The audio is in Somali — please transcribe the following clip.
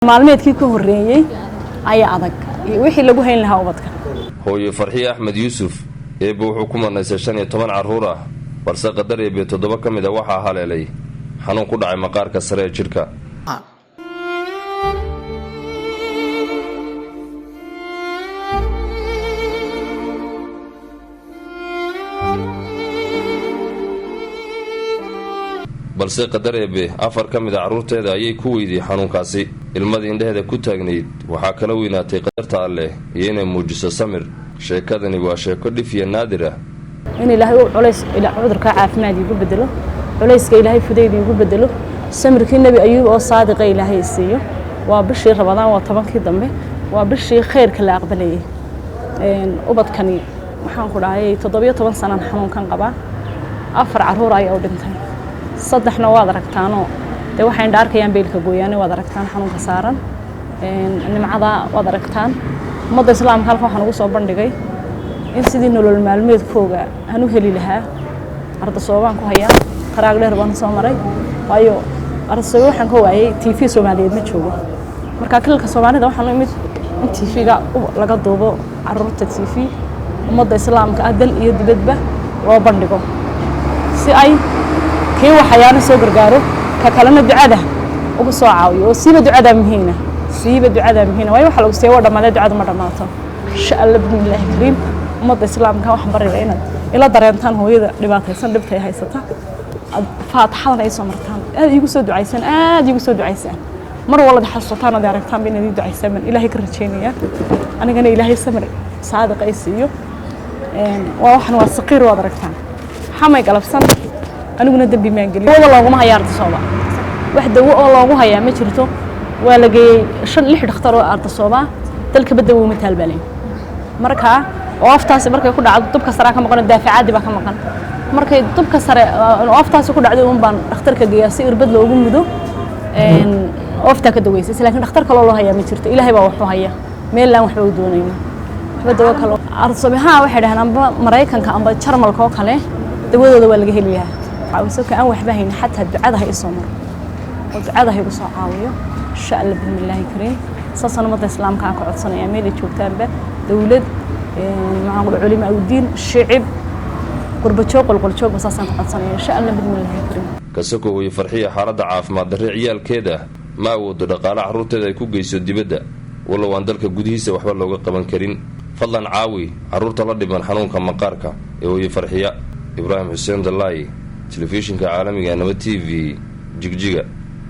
maalmeedkii ka horeeyay ayaa adag wixii lagu hayn lahaa ubadka. hooyo Farxiye Axmed Yuusuf eebo wuxuu ku manaysay 15 caruur ah balse qadar eebe 7 kamid ah waxa haleelay xanuun ku dhacay maqaarka sare ee jirka. balse qadar eebe 4 kamid ah caruurteeda ayay ku weydiiyay xanuunkaasi. ilmadii indhaheeda ku taagnayd waxaa kala weynaatay qadarta Alle iyo inay muujiso samir. sheekadani waa sheeko dhif iyo naadir ah in Ilaahay uu culays ila cudurka caafimaad igu bedelo, culayska Ilaahay fudeyd igu bedelo, samirkii Nabi Ayuub oo saadiq Ilaahay siiyo. waa bishii Ramadaan waa 10kii dambe waa bishii khayrka la aqbalayay. ubadkani waxaan ku dhahay 17 sano xanuunkan qaba 4 caruur ay u dhintay. 3 waad aragtaano de waxaan dhaarkayaan beelka gooyaan waad aragtaan xanuunka saaran nimcada waad aragtaan ummadda islaamka halka waxaan ugu soo bandhigay in sidii nolol maalmeedkooga aanu heli lahaa arda Soomaan ku haya qaraag dheer baan soo maray waayo arday waxaan ka waayay TV Soomaaliyeed ma joogo marka kalka Soomaalida waxaan imid in TV-ga laga duubo carruurta TV ummadda islaamka adal iyo dibadba loo bandhigo si ay kii waxyaana soo gargaaro ka kalena ducada ugu soo caawiyo siiba ducada muhiina way waxa lagu sii wada dhamaad ducada ma dhamaato insha Allah bismillaah kariim ummadda islaamka waxaan bariyaa inaad ila dareentaan hooyada dhibaataysan dhibtay haysata faataxada ay soo martaan aad igu soo ducaysan mar walba xasuutaan aad aragtaan in ay ducaysan Ilaahay ka rajeynaya anigana Ilaahay samir saadiq ay siiyo waa waxan waa saqiir wada aragtaan xamay galabsan aniguna dambi ma gelin wada loogu ma hayaarto sooba wax dawo oo loogu hayaa ma jirto waa la geeyay 6 dhakhtar oo arda sooba dalka badawo ma talbaleen marka ooftaasi markay ku dhacdo dubka sare ka maqan daafacaadi ba ka maqan markay dubka sare ooftaasi ku dhacdo baan dhakhtarka geeyay si irbad loogu mudo oofta ka daweysay laakiin dhakhtar kale loo hayaa ma jirto Ilaahay baa wuxuu hayaa meel aan waxba u doonayno dawo kale arda soobaha waxay dhahaan amba Mareykanka amba Jarmalka oo kale dawadooda waa laga heliyaa عاوزك أن وحبهين حتى الدعاء يصومر والدعاء يقص عاويه شاء الله بسم الله الكريم صصنا مد الإسلام كان قعد صنع يميل يشوف تابع دولة مع العلماء والدين الشعب قرب شوق والقل شوق بس صصنا قعد صنع شاء الله بسم الله الكريم كسكو ويفرحية حارة عاف ما دري عيال كده ما ود دقالة عروت ذا يكون جيس الدبدة والله وندرك جوديسة وحول لو قبل كريم فضلا عاوي عروت الله دبن حنون كم مقاركة ويفرحية إبراهيم حسين دلاي تلفزيون كعالمي أنا TV جيجا